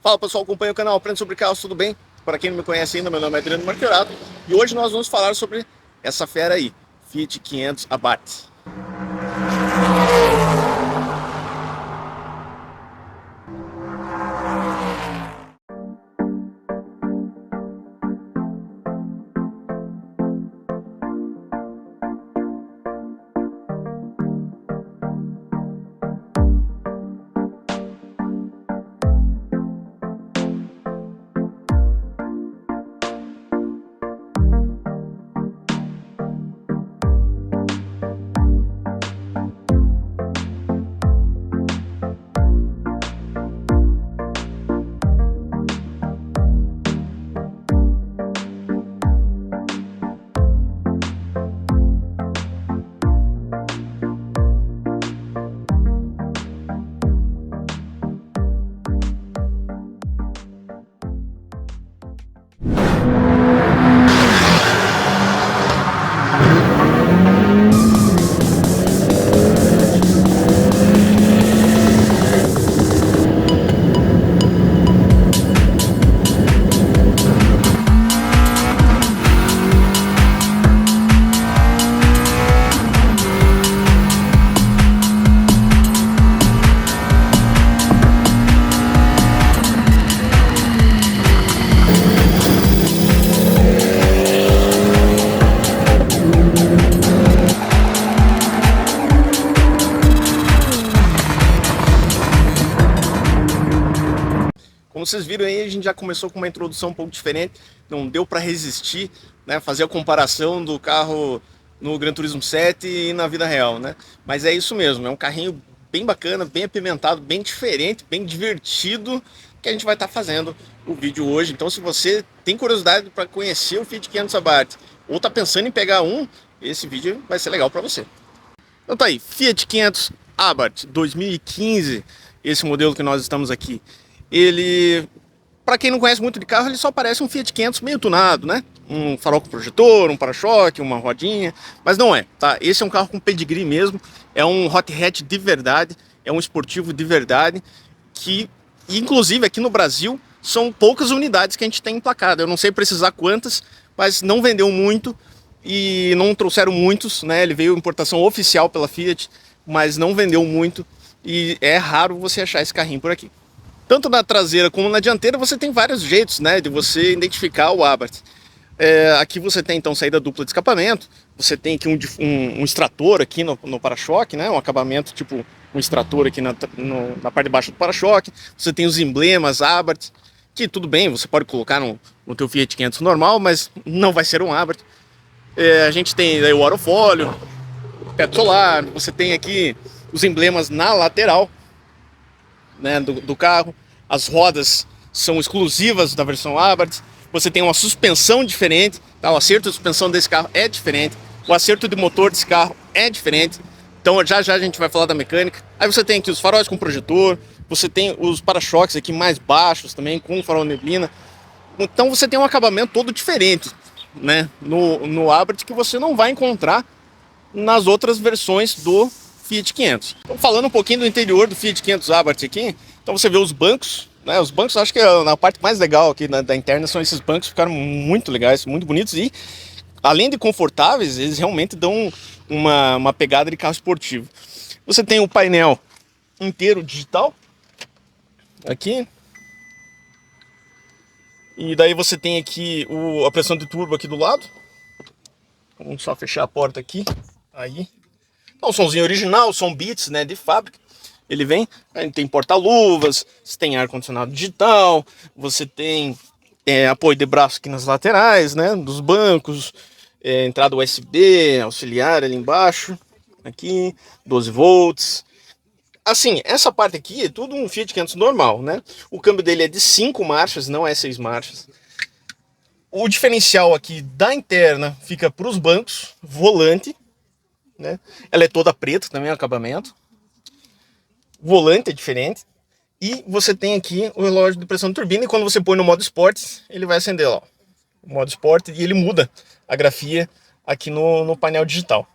Fala pessoal, acompanha o canal Aprende sobre Carros, tudo bem? Para quem não me conhece ainda, meu nome é Adriano Marquerato e hoje nós vamos falar sobre essa fera aí, Fiat 500 Abarth. Como vocês viram aí, a gente já começou com uma introdução um pouco diferente, não deu para resistir, né, fazer a comparação do carro no Gran Turismo 7 e na vida real, né? Mas é isso mesmo, é um carrinho bem bacana, bem apimentado, bem diferente, bem divertido, que a gente vai estar fazendo o vídeo hoje. Então se você tem curiosidade para conhecer o Fiat 500 Abarth ou está pensando em pegar um, esse vídeo vai ser legal para você. Então tá aí, Fiat 500 Abarth 2015, esse modelo que nós estamos aqui. Ele, para quem não conhece muito de carro, ele só parece um Fiat 500 meio tunado, né? Um farol com projetor, um para-choque, uma rodinha, mas não é, tá? Esse é um carro com pedigree mesmo, é um hot hatch de verdade, é um esportivo de verdade, que inclusive aqui no Brasil são poucas unidades que a gente tem emplacado. Eu não sei precisar quantas, mas não vendeu muito e não trouxeram muitos, né? Ele veio importação oficial pela Fiat, mas não vendeu muito e é raro você achar esse carrinho por aqui. Tanto na traseira como na dianteira você tem vários jeitos, né, de você identificar o Abarth. Aqui você tem então saída dupla de escapamento, você tem aqui um extrator aqui no para-choque, né, um acabamento tipo um extrator aqui na parte de baixo do para-choque. Você tem os emblemas Abarth, que tudo bem, você pode colocar no teu Fiat 500 normal, mas não vai ser um Abarth. A gente tem aí o aerofólio, teto solar, você tem aqui os emblemas na lateral, né, do carro. As rodas são exclusivas da versão Abarth. Você tem uma suspensão diferente, tá? O acerto de suspensão desse carro é diferente, o acerto de motor desse carro é diferente. Então já já a gente vai falar da mecânica. Aí você tem aqui os faróis com projetor, você tem os para-choques aqui mais baixos também, com farol neblina. Então você tem um acabamento todo diferente, né, no Abarth, que você não vai encontrar nas outras versões do Fiat 500. Então, falando um pouquinho do interior do Fiat 500 Abarth aqui, então você vê os bancos, né? Os bancos, acho que a parte mais legal aqui da interna são esses bancos, ficaram muito legais, muito bonitos e, além de confortáveis, eles realmente dão uma pegada de carro esportivo. Você tem o painel inteiro digital aqui, e daí você tem aqui a pressão de turbo aqui do lado. Vamos só fechar a porta aqui, aí. Então, o somzinho original, som Beats, né, de fábrica. Ele vem, tem porta-luvas, você tem ar-condicionado digital, você tem apoio de braço aqui nas laterais, né, dos bancos, entrada USB, auxiliar ali embaixo, aqui, 12 volts. Assim, essa parte aqui é tudo um Fiat 500 normal, né? O câmbio dele é de 5 marchas, não é 6 marchas. O diferencial aqui da interna fica para os bancos, volante, né? Ela é toda preta também, o acabamento. O volante é diferente. E você tem aqui o relógio de pressão de turbina. E quando você põe no modo esporte, ele vai acender lá, ó, o modo esporte, e ele muda a grafia aqui no painel digital.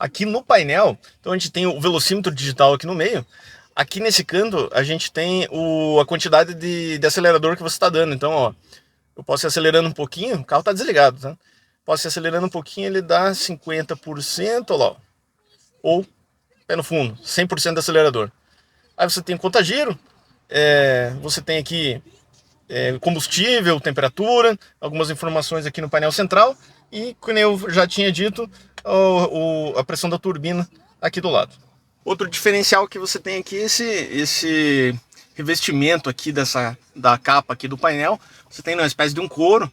Aqui no painel, então a gente tem o velocímetro digital aqui no meio. Aqui nesse canto a gente tem a quantidade de acelerador que você está dando. Então, ó, eu posso ir acelerando um pouquinho, o carro está desligado, tá? Posso ir acelerando um pouquinho, ele dá 50%, ó lá, ó. Ou pé no fundo, 100% de acelerador. Aí você tem conta-giro, você tem aqui combustível, temperatura, algumas informações aqui no painel central e, como eu já tinha dito, a pressão da turbina aqui do lado. Outro diferencial que você tem aqui é esse revestimento aqui da capa aqui do painel. Você tem uma espécie de um couro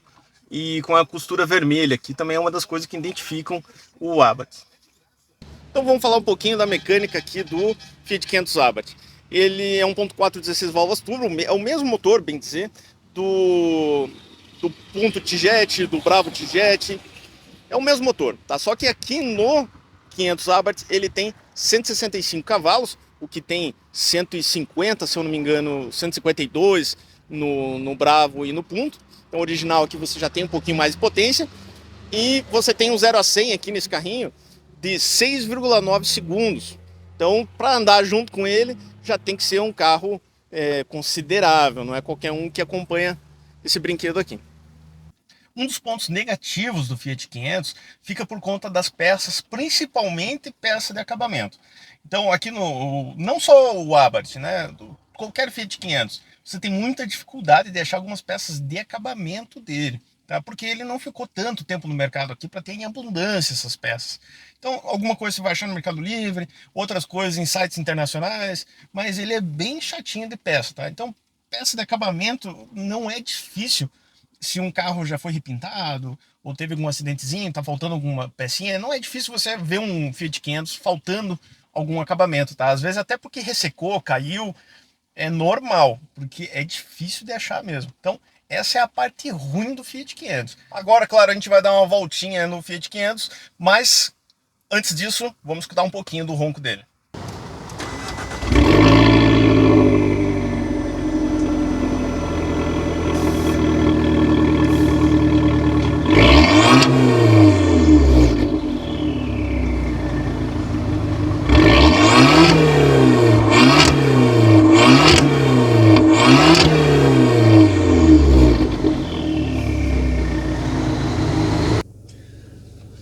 e com a costura vermelha, que também é uma das coisas que identificam o Abarth. Então vamos falar um pouquinho da mecânica aqui do Fiat 500 Abarth. Ele é 1.4 16 válvulas turbo, é o mesmo motor, bem dizer, do Punto T-Jet, do Bravo T-Jet. É o mesmo motor, tá? Só que aqui no 500 Abarth ele tem 165 cavalos, o que tem 150, se eu não me engano, 152 no Bravo e no Punto. Então o original aqui você já tem um pouquinho mais de potência. E você tem um 0 a 100 aqui nesse carrinho de 6,9 segundos. Então, para andar junto com ele, já tem que ser um carro considerável, não é qualquer um que acompanha esse brinquedo aqui. Um dos pontos negativos do Fiat 500 fica por conta das peças, principalmente peça de acabamento. Então, aqui não só o Abarth, né, qualquer Fiat 500, você tem muita dificuldade de achar algumas peças de acabamento dele. Tá? Porque ele não ficou tanto tempo no mercado aqui para ter em abundância essas peças. Então, alguma coisa você vai achar no Mercado Livre, outras coisas em sites internacionais, mas ele é bem chatinho de peça, tá? Então, peça de acabamento não é difícil. Se um carro já foi repintado, ou teve algum acidentezinho, tá faltando alguma pecinha, não é difícil você ver um Fiat 500 faltando algum acabamento, tá? Às vezes até porque ressecou, caiu, é normal, porque é difícil de achar mesmo. Então, essa é a parte ruim do Fiat 500. Agora, claro, a gente vai dar uma voltinha no Fiat 500, mas antes disso, vamos escutar um pouquinho do ronco dele.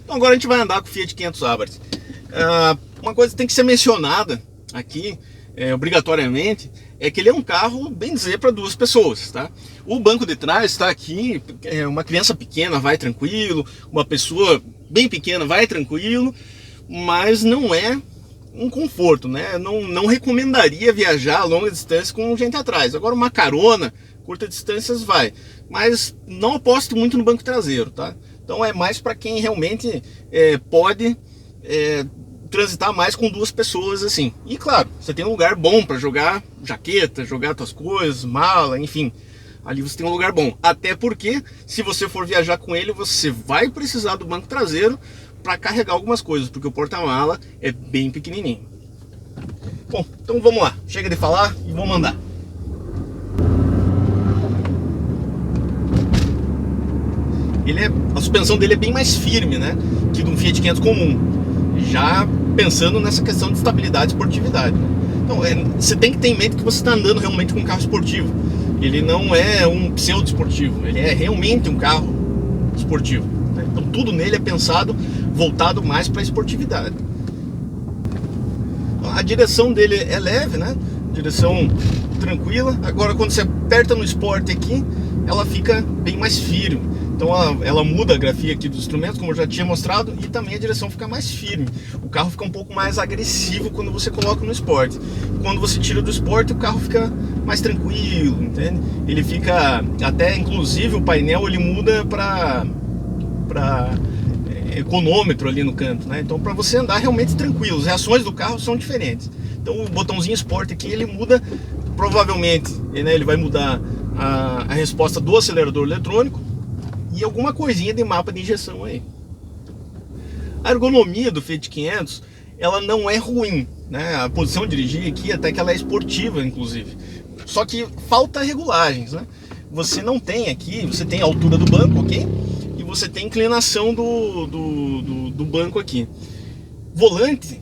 Então agora a gente vai andar com o Fiat 500 Abarth. Uma coisa que tem que ser mencionada aqui, obrigatoriamente, é que ele é um carro, bem dizer, para duas pessoas, tá? O banco de trás está aqui, uma criança pequena vai tranquilo, uma pessoa bem pequena vai tranquilo, mas não é um conforto, né? Não recomendaria viajar a longa distância com gente atrás. Agora uma carona, curta distâncias vai, mas não aposto muito no banco traseiro, tá? Então é mais para quem realmente pode transitar mais com duas pessoas assim. E claro, você tem um lugar bom para jogar jaqueta, jogar suas coisas, mala, enfim. Ali você tem um lugar bom. Até porque, se você for viajar com ele, você vai precisar do banco traseiro para carregar algumas coisas, porque o porta-mala é bem pequenininho. Bom, então vamos lá. Chega de falar e vamos andar. A suspensão dele é bem mais firme, né, que do Fiat 500 comum, já pensando nessa questão de estabilidade e esportividade. Então você tem que ter em mente que você está andando realmente com um carro esportivo. Ele não é um pseudo-esportivo, ele é realmente um carro esportivo, né? Então tudo nele é pensado, voltado mais para a esportividade. Então, a direção dele é leve, né? Direção tranquila. Agora quando você aperta no Sport aqui, ela fica bem mais firme. Então ela muda a grafia aqui dos instrumentos, como eu já tinha mostrado, e também a direção fica mais firme. O carro fica um pouco mais agressivo quando você coloca no Sport. Quando você tira do Sport, o carro fica mais tranquilo, entende? Ele fica, até inclusive o painel ele muda para econômetro ali no canto, né? Então para você andar realmente tranquilo, as reações do carro são diferentes. Então o botãozinho Sport aqui ele muda, provavelmente, né, ele vai mudar a resposta do acelerador eletrônico e alguma coisinha de mapa de injeção aí. A ergonomia do Fiat 500 ela não é ruim, né? A posição de dirigir aqui até que ela é esportiva, inclusive. Só que falta regulagens, né? Você não tem aqui, você tem a altura do banco, ok? E você tem inclinação do banco aqui. Volante,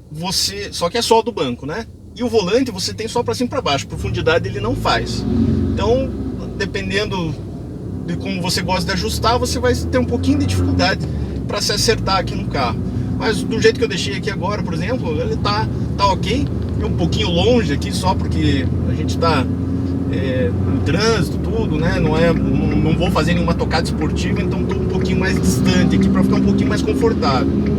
você só que é só do banco, né? E o volante você tem só para cima e para baixo, profundidade ele não faz. Então, dependendo de como você gosta de ajustar, você vai ter um pouquinho de dificuldade para se acertar aqui no carro. Mas do jeito que eu deixei aqui agora, por exemplo, ele tá ok. É um pouquinho longe aqui só porque a gente tá no trânsito, tudo, né? Não vou fazer nenhuma tocada esportiva, então estou um pouquinho mais distante aqui para ficar um pouquinho mais confortável.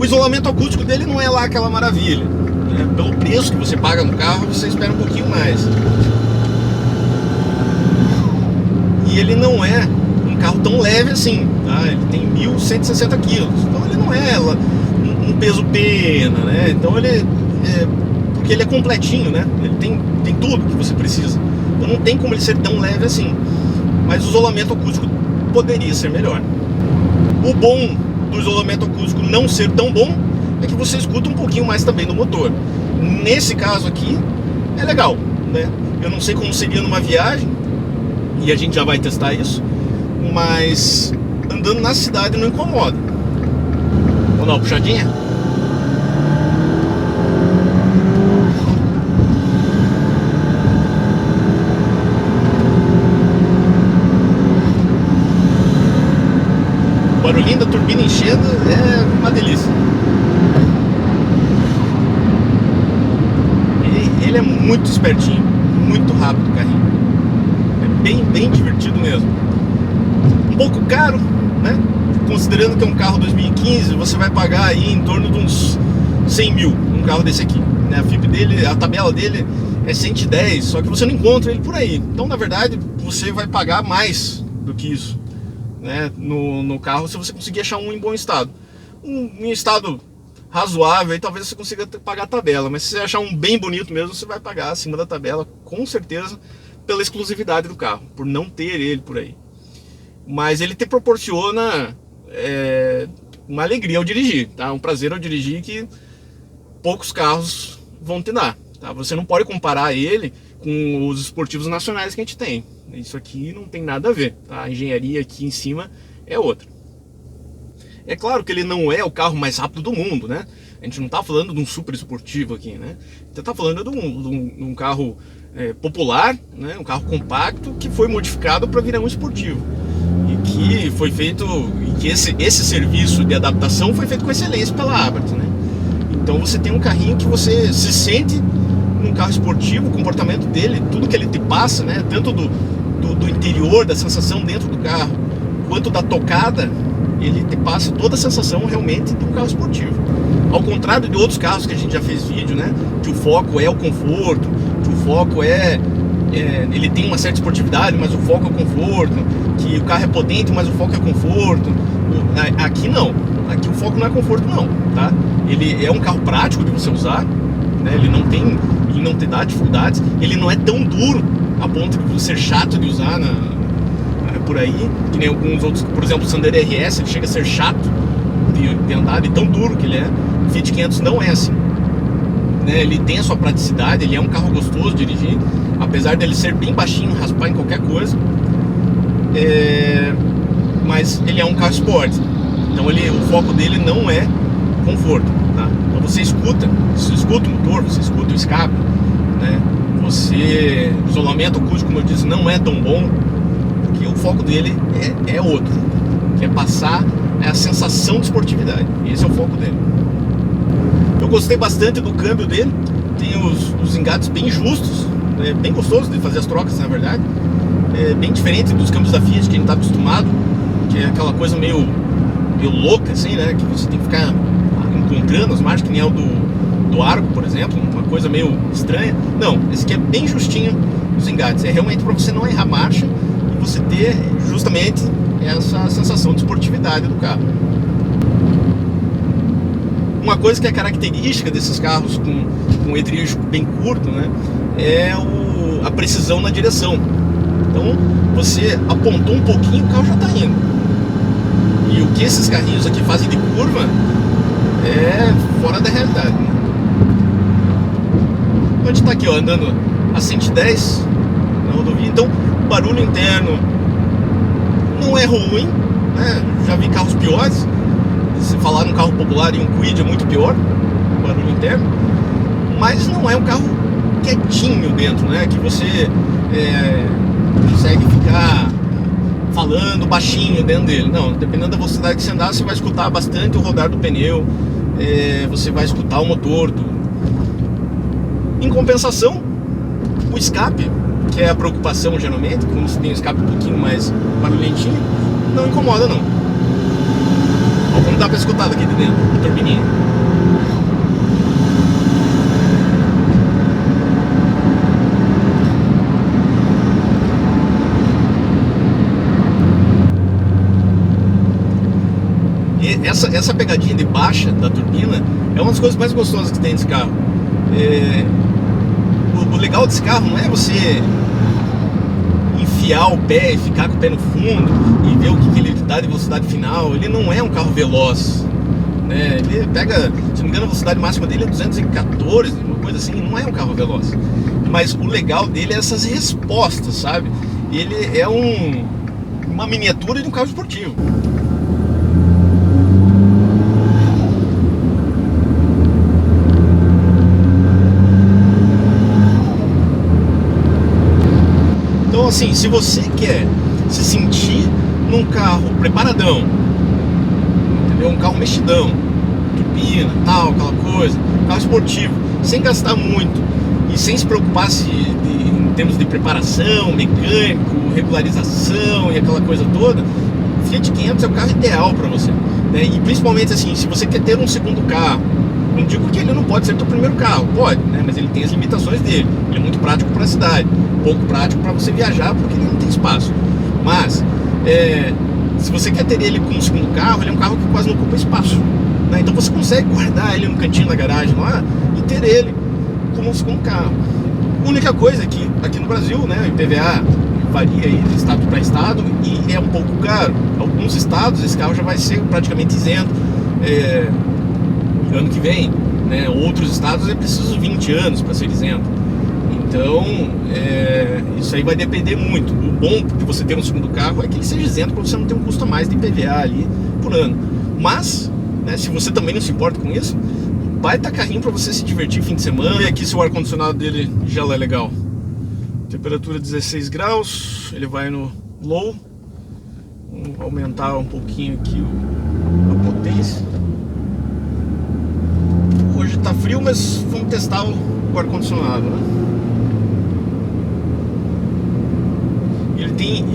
O isolamento acústico dele não é lá aquela maravilha, né? Pelo preço que você paga no carro, você espera um pouquinho mais. E ele não é um carro tão leve assim, tá? Ele tem 1.160 kg, então ele não é um peso pena, né? Então porque ele é completinho, né? Ele tem tudo que você precisa. Então não tem como ele ser tão leve assim. Mas o isolamento acústico poderia ser melhor. O bom do isolamento acústico não ser tão bom é que você escuta um pouquinho mais também no motor. Nesse caso aqui é legal, né? Eu não sei como seria numa viagem, e a gente já vai testar isso, mas andando na cidade não incomoda. Vamos dar uma puxadinha? O barulhinho da turbina enchendo é uma delícia. Ele é muito espertinho, muito rápido o carrinho. É bem divertido mesmo. Um pouco caro, né? Considerando que é um carro 2015, você vai pagar aí em torno de uns 100 mil um carro desse aqui, né? A FIP dele, a tabela dele é 110, só que você não encontra ele por aí. Então, na verdade, você vai pagar mais do que isso, né? No carro, se você conseguir achar um em bom estado. Em estado razoável, aí talvez você consiga pagar a tabela, mas se você achar um bem bonito mesmo, você vai pagar acima da tabela, com certeza, pela exclusividade do carro, por não ter ele por aí. Mas ele te proporciona uma alegria ao dirigir, tá? Um prazer ao dirigir que poucos carros vão te dar, tá? Você não pode comparar ele com os esportivos nacionais que a gente tem. Isso aqui não tem nada a ver, tá? A engenharia aqui em cima é outra. É claro que ele não é o carro mais rápido do mundo, né? A gente não está falando de um super esportivo aqui, né? Você está falando de um carro popular, né? Um carro compacto que foi modificado para virar um esportivo. E que foi feito, e que esse serviço de adaptação foi feito com excelência pela Abarth, né? Então você tem um carrinho que você se sente num carro esportivo, o comportamento dele, tudo que ele te passa, né? Tanto do interior, da sensação dentro do carro, quanto da tocada, ele te passa toda a sensação realmente de um carro esportivo. Ao contrário de outros carros que a gente já fez vídeo, né? Que o foco é o conforto, que o foco ele tem uma certa esportividade, mas o foco é o conforto, que o carro é potente, mas o foco é conforto. Aqui não, aqui o foco não é conforto não, tá? Ele é um carro prático de você usar, né? Ele não te dá dificuldades, ele não é tão duro a ponto de ser chato de usar por aí, que nem alguns outros, por exemplo, o Sandero RS, ele chega a ser chato de andar, de tão duro que ele é. O Fiat 500 não é assim, né? Ele tem a sua praticidade, ele é um carro gostoso de dirigir, apesar dele ser bem baixinho, raspar em qualquer coisa, mas ele é um carro esporte, então o foco dele não é conforto, tá? Então você escuta o motor, você escuta o escape, né? O isolamento acústico, como eu disse, não é tão bom, porque o foco dele é outro, que é passar a sensação de esportividade. Esse é o foco dele. Eu gostei bastante do câmbio dele, tem os engates bem justos, bem gostoso de fazer as trocas, na verdade. É bem diferente dos câmbios da Fiat que a gente está acostumado, que é aquela coisa meio louca assim, né? Que você tem que ficar encontrando as marchas, que nem é o do Argo, por exemplo, uma coisa meio estranha. Não, esse aqui é bem justinho os engates, é realmente para você não errar marcha e você ter justamente essa sensação de esportividade do carro. Uma coisa que é característica desses carros com eixo bem curto, né, é a precisão na direção. Então você apontou um pouquinho, o carro já está indo. E o que esses carrinhos aqui fazem de curva é fora da realidade, né? A gente está aqui, ó, andando a 110 na rodovia, então o barulho interno não é ruim, né? Já vi carros piores, Se falar num carro popular e um Kwid é muito pior, barulho interno, mas não é um carro quietinho dentro, né? Que você consegue ficar falando baixinho dentro dele. Não, dependendo da velocidade que você andar, você vai escutar bastante o rodar do pneu, você vai escutar o motor. Em compensação, o escape, que é a preocupação geralmente, quando você tem um escape um pouquinho mais barulhentinho, não incomoda não. Olha como dá pra escutar daqui de dentro, a turbininha. Essa pegadinha de baixa da turbina é uma das coisas mais gostosas que tem nesse carro. O legal desse carro não é você enfiar o pé e ficar com o pé no fundo e ver o que ele dá de velocidade final. Ele não é um carro veloz, né? Ele pega, se não me engano, a velocidade máxima dele é 214, uma coisa assim. Não é um carro veloz, mas o legal dele é essas respostas, sabe? Ele é uma miniatura de um carro esportivo. Então, assim, se você quer se sentir num carro preparadão, entendeu? Um carro mexidão, turbina, tal, aquela coisa, carro esportivo, sem gastar muito e sem se preocupar em termos de preparação, mecânico, regularização e aquela coisa toda, o Fiat 500 é o carro ideal para você, né? E principalmente assim, se você quer ter um segundo carro, não digo que ele não pode ser teu primeiro carro, pode, né? Mas ele tem as limitações dele. Ele é muito prático para a cidade, pouco prático para você viajar porque ele não tem espaço. Mas se você quer ter ele como segundo carro, ele é um carro que quase não ocupa espaço, né? Então você consegue guardar ele no cantinho da garagem lá e ter ele como um segundo carro. A única coisa é que aqui no Brasil, né, o IPVA varia aí de estado para estado e é um pouco caro. Alguns estados esse carro já vai ser praticamente isento ano que vem, né? Outros estados é preciso 20 anos para ser isento. Então isso aí vai depender muito. O bom de você ter um segundo carro é que ele seja isento para você não ter um custo a mais de IPVA ali por ano. Mas, né, se você também não se importa com isso, baita carrinho para você se divertir fim de semana. E aqui se o ar-condicionado dele já é legal. Temperatura 16 graus, ele vai no low. Vamos aumentar um pouquinho aqui a potência. Hoje tá frio, mas vamos testar o ar-condicionado, né?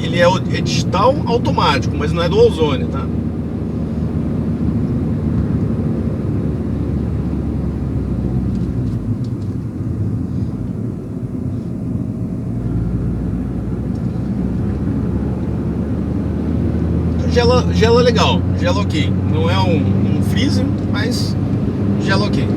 Ele é digital automático, mas não é dual zone, tá? Gela legal, gela ok. Não é um freezer, mas gela ok.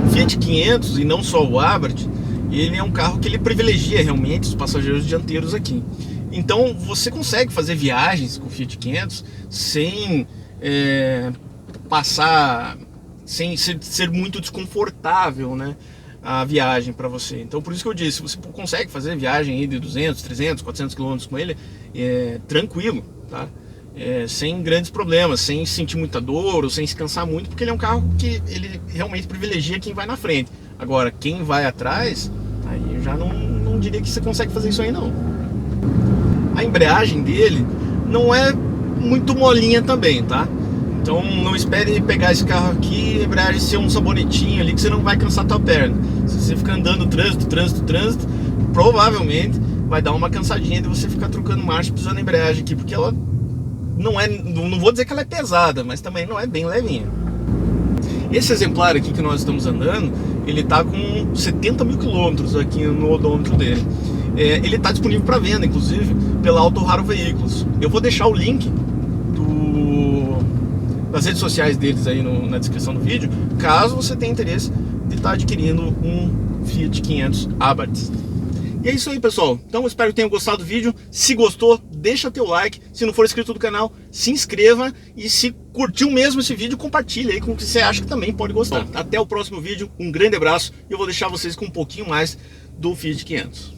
O Fiat 500 e não só o Abarth, ele é um carro que ele privilegia realmente os passageiros dianteiros aqui. Então você consegue fazer viagens com o Fiat 500 sem sem ser muito desconfortável, né, a viagem para você. Então por isso que eu disse, você consegue fazer viagem aí de 200, 300, 400 km com ele tranquilo, tá? Sem grandes problemas, sem sentir muita dor ou sem se cansar muito, porque ele é um carro que ele realmente privilegia quem vai na frente. Agora, quem vai atrás, aí eu já não diria que você consegue fazer isso aí não. A embreagem dele não é muito molinha também, tá? Então não espere pegar esse carro aqui e a embreagem ser um sabonetinho ali que você não vai cansar a tua perna. Se você ficar andando trânsito, provavelmente vai dar uma cansadinha de você ficar trocando marcha pisando na embreagem aqui, porque ela não vou dizer que ela é pesada, mas também não é bem levinha. Esse exemplar aqui que nós estamos andando, ele tá com 70 mil quilômetros aqui no odômetro dele. Ele está disponível para venda, inclusive, pela Auto Raro Veículos. Eu vou deixar o link das redes sociais deles aí na descrição do vídeo, caso você tenha interesse de estar adquirindo um Fiat 500 Abarth. E é isso aí, pessoal. Então eu espero que tenham gostado do vídeo. Se gostou, deixa teu like. Se não for inscrito no canal, se inscreva. E se curtiu mesmo esse vídeo, compartilha aí com o que você acha que também pode gostar. Bom, até o próximo vídeo. Um grande abraço. E eu vou deixar vocês com um pouquinho mais do Fiat 500.